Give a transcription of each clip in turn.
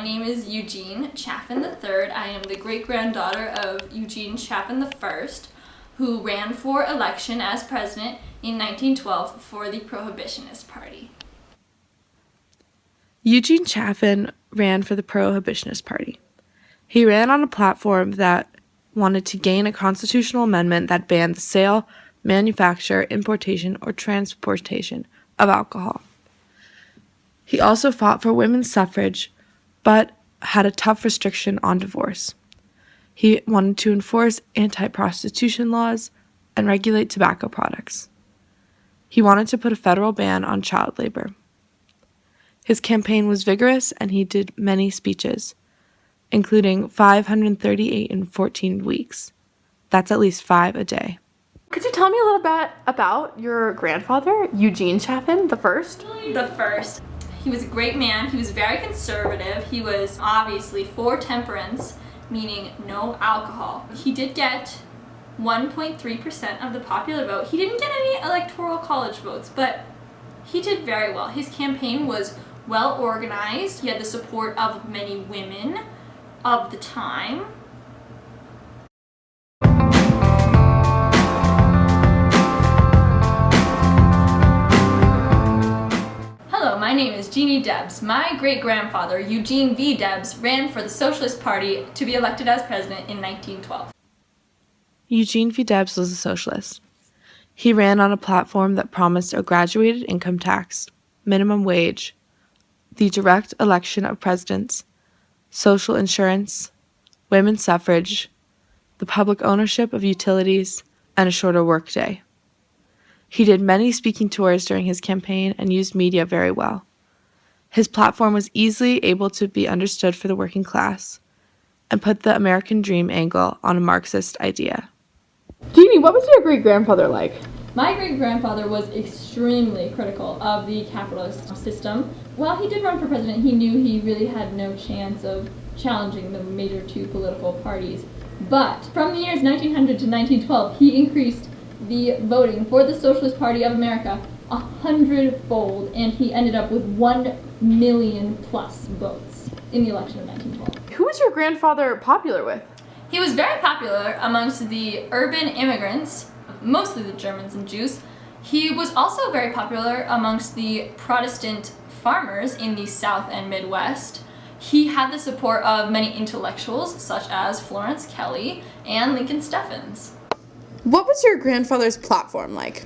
name is Eugene Chaffin III. I am the great-granddaughter of Eugene Chaffin I, who ran for election as president in 1912 for the Prohibitionist Party. Eugene Chaffin ran for the Prohibitionist Party. He ran on a platform that wanted to gain a constitutional amendment that banned the sale, manufacture, importation, or transportation of alcohol. He also fought for women's suffrage, but had a tough restriction on divorce. He wanted to enforce anti-prostitution laws and regulate tobacco products. He wanted to put a federal ban on child labor. His campaign was vigorous, and he did many speeches, including 538 in 14 weeks. That's at least 5 a day. Could you tell me a little bit about your grandfather, Eugene Chaffin the First? The first. He was a great man. He was very conservative. He was obviously for temperance, meaning no alcohol. He did get 1.3% of the popular vote. He didn't get any electoral college votes, but he did very well. His campaign was well organized. He had the support of many women of the time. Hello, my name is Jeannie Debs. My great-grandfather, Eugene V. Debs, ran for the Socialist Party to be elected as president in 1912. Eugene V. Debs was a socialist. He ran on a platform that promised a graduated income tax, minimum wage, the direct election of presidents, social insurance, women's suffrage, the public ownership of utilities, and a shorter workday. He did many speaking tours during his campaign and used media very well. His platform was easily able to be understood for the working class and put the American dream angle on a Marxist idea. Jeannie, what was your great-grandfather like? My great-grandfather was extremely critical of the capitalist system. While he did run for president, he knew he really had no chance of challenging the major two political parties. But from the years 1900 to 1912, he increased the voting for the Socialist Party of America 100-fold, and he ended up with 1 million plus votes in the election of 1912. Who was your grandfather popular with? He was very popular amongst the urban immigrants, mostly the Germans and Jews. He was also very popular amongst the Protestant farmers in the South and Midwest. He had the support of many intellectuals, such as Florence Kelley and Lincoln Steffens. What was your grandfather's platform like?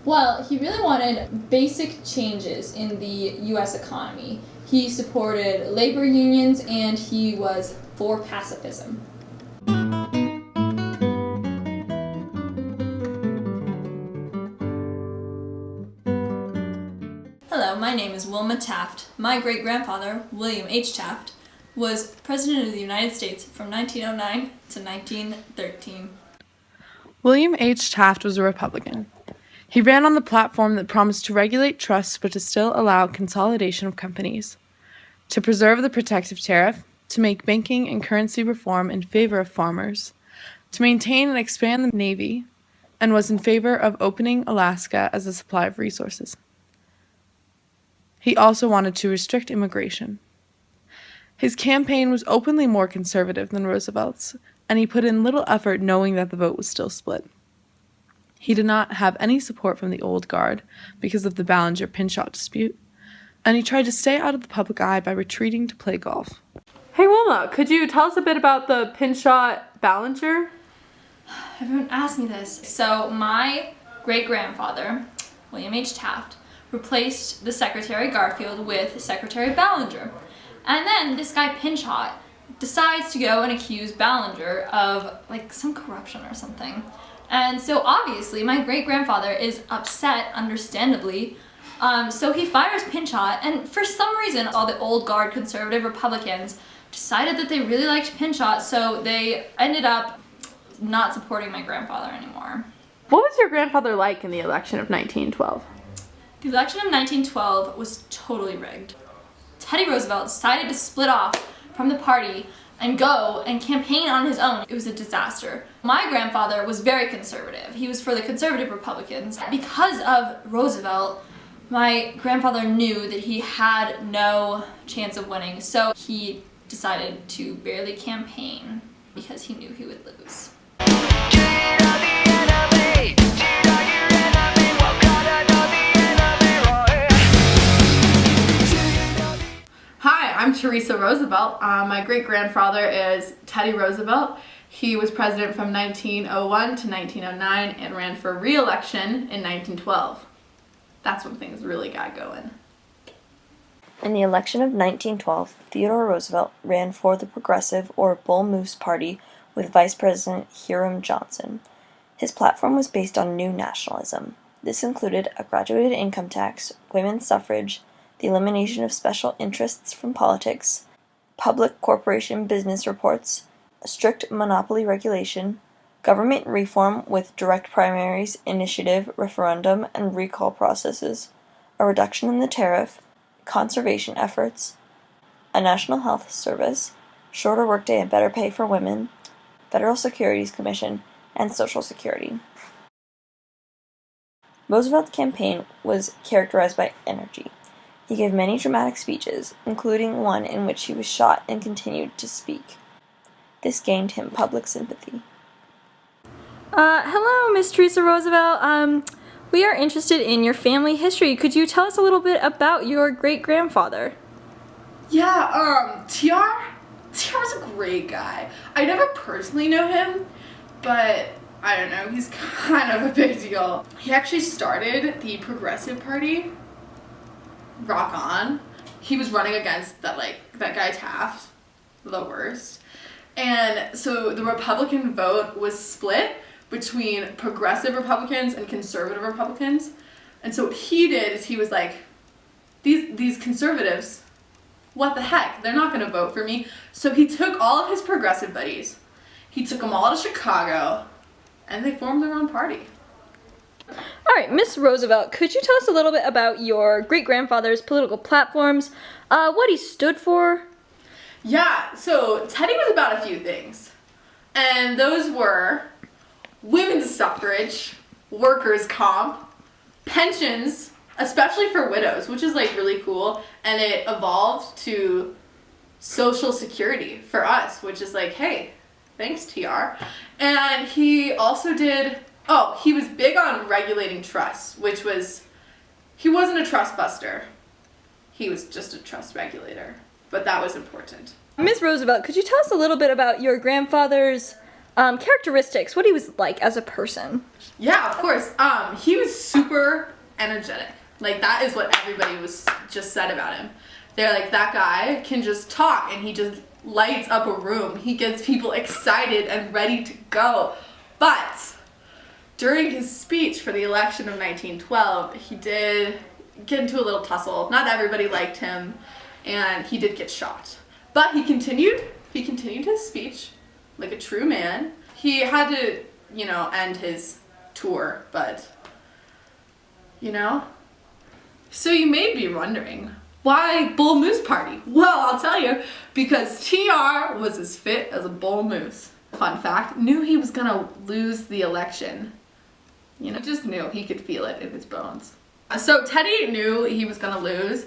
Well, he really wanted basic changes in the U.S. economy. He supported labor unions, and he was for pacifism. Hello, my name is Wilma Taft. My great-grandfather, William H. Taft, was President of the United States from 1909 to 1913. William H. Taft was a Republican. He ran on the platform that promised to regulate trusts but to still allow consolidation of companies, to preserve the protective tariff, to make banking and currency reform in favor of farmers, to maintain and expand the Navy, and was in favor of opening Alaska as a supply of resources. He also wanted to restrict immigration. His campaign was openly more conservative than Roosevelt's, and he put in little effort knowing that the vote was still split. He did not have any support from the old guard because of the Ballinger-Pinchot dispute, and he tried to stay out of the public eye by retreating to play golf. Hey Wilma, could you tell us a bit about the Pinchot-Ballinger? Everyone asked me this. So my great-grandfather, William H. Taft, replaced the Secretary Garfield with Secretary Ballinger. And then this guy Pinchot decides to go and accuse Ballinger of some corruption or something. And so obviously my great-grandfather is upset, understandably. So he fires Pinchot, and for some reason all the old guard conservative Republicans decided that they really liked Pinchot, so they ended up not supporting my grandfather anymore. What was your grandfather like in the election of 1912? The election of 1912 was totally rigged. Teddy Roosevelt decided to split off from the party and go and campaign on his own. It was a disaster. My grandfather was very conservative. He was for the conservative Republicans. Because of Roosevelt, My grandfather knew that he had no chance of winning, so he decided to barely campaign because he knew he would lose. Hi, I'm Teresa Roosevelt. My great-grandfather is Teddy Roosevelt. He was president from 1901 to 1909 and ran for re-election in 1912. That's when things really got going. In the election of 1912, Theodore Roosevelt ran for the Progressive or Bull Moose Party with Vice President Hiram Johnson. His platform was based on new nationalism. This included a graduated income tax, women's suffrage, the elimination of special interests from politics, public corporation business reports, strict monopoly regulation, government reform with direct primaries, initiative, referendum, and recall processes, a reduction in the tariff, conservation efforts, a national health service, shorter workday and better pay for women, Federal Securities Commission, and Social Security. Roosevelt's campaign was characterized by energy. He gave many dramatic speeches, including one in which he was shot and continued to speak. This gained him public sympathy. Hello, Miss Teresa Roosevelt. We are interested in your family history. Could you tell us a little bit about your great-grandfather? Yeah, TR's a great guy. I never personally know him, but I don't know, he's kind of a big deal. He actually started the Progressive Party. Rock on. He was running against that guy Taft, the worst. And so the Republican vote was split between progressive Republicans and conservative Republicans. And so what he did is he was like, these conservatives, what the heck? They're not going to vote for me. So he took all of his progressive buddies, he took them all to Chicago, and they formed their own party. All right, Miss Roosevelt, could you tell us a little bit about your great-grandfather's political platforms, what he stood for? Yeah, so Teddy was about a few things. And those were women's suffrage, workers' comp, pensions, especially for widows, which is really cool. And it evolved to Social Security for us, which is hey, thanks TR. And he also did, he was big on regulating trusts, he wasn't a trust buster. He was just a trust regulator. But that was important. Ms. Roosevelt, could you tell us a little bit about your grandfather's characteristics, what he was like as a person? Yeah, of course. He was super energetic. That is what everybody was just said about him. They're that guy can just talk and he just lights up a room. He gets people excited and ready to go. But during his speech for the election of 1912, he did get into a little tussle. Not everybody liked him, and he did get shot. But he continued his speech like a true man. He had to, end his tour, but, So you may be wondering, why Bull Moose Party? Well, I'll tell you, because TR was as fit as a bull moose. Fun fact, knew he was gonna lose the election. Just knew, he could feel it in his bones. So Teddy knew he was gonna lose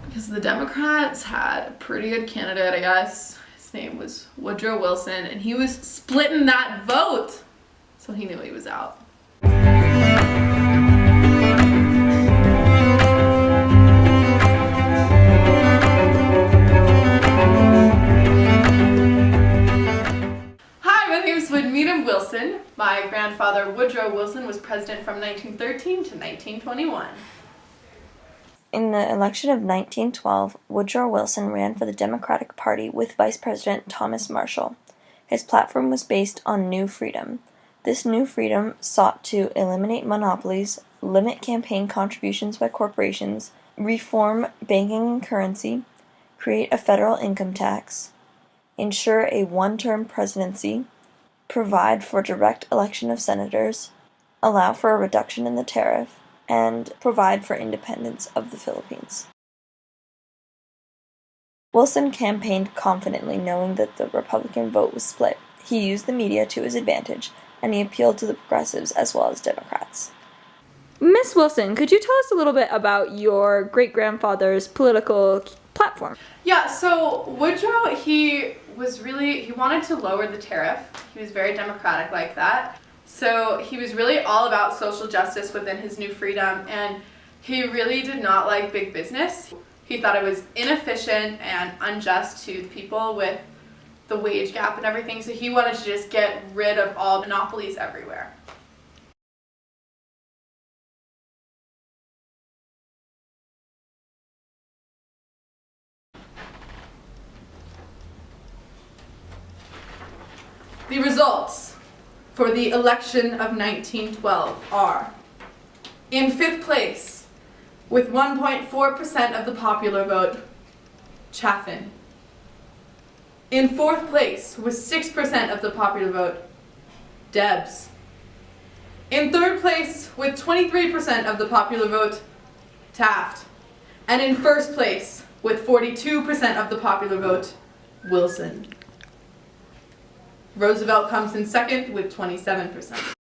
because the Democrats had a pretty good candidate, I guess. His name was Woodrow Wilson, and he was splitting that vote. So he knew he was out. Hi, my name is Woodmeda Wilson. My grandfather, Woodrow Wilson, was president from 1913 to 1921. In the election of 1912, Woodrow Wilson ran for the Democratic Party with Vice President Thomas Marshall. His platform was based on New Freedom. This New Freedom sought to eliminate monopolies, limit campaign contributions by corporations, reform banking and currency, create a federal income tax, ensure a one-term presidency, provide for direct election of senators, allow for a reduction in the tariff, and provide for independence of the Philippines. Wilson campaigned confidently, knowing that the Republican vote was split. He used the media to his advantage, and he appealed to the progressives as well as Democrats. Miss Wilson, could you tell us a little bit about your great-grandfather's political platform? Yeah, so Woodrow, he wanted to lower the tariff. He was very democratic like that. So he was really all about social justice within his new freedom, and he really did not like big business. He thought it was inefficient and unjust to people with the wage gap and everything, so he wanted to just get rid of all monopolies everywhere. The results for the election of 1912 are: in 5th place, with 1.4% of the popular vote, Chaffin. In 4th place, with 6% of the popular vote, Debs. In 3rd place, with 23% of the popular vote, Taft. And in 1st place, with 42% of the popular vote, Wilson. Roosevelt comes in 2nd with 27%.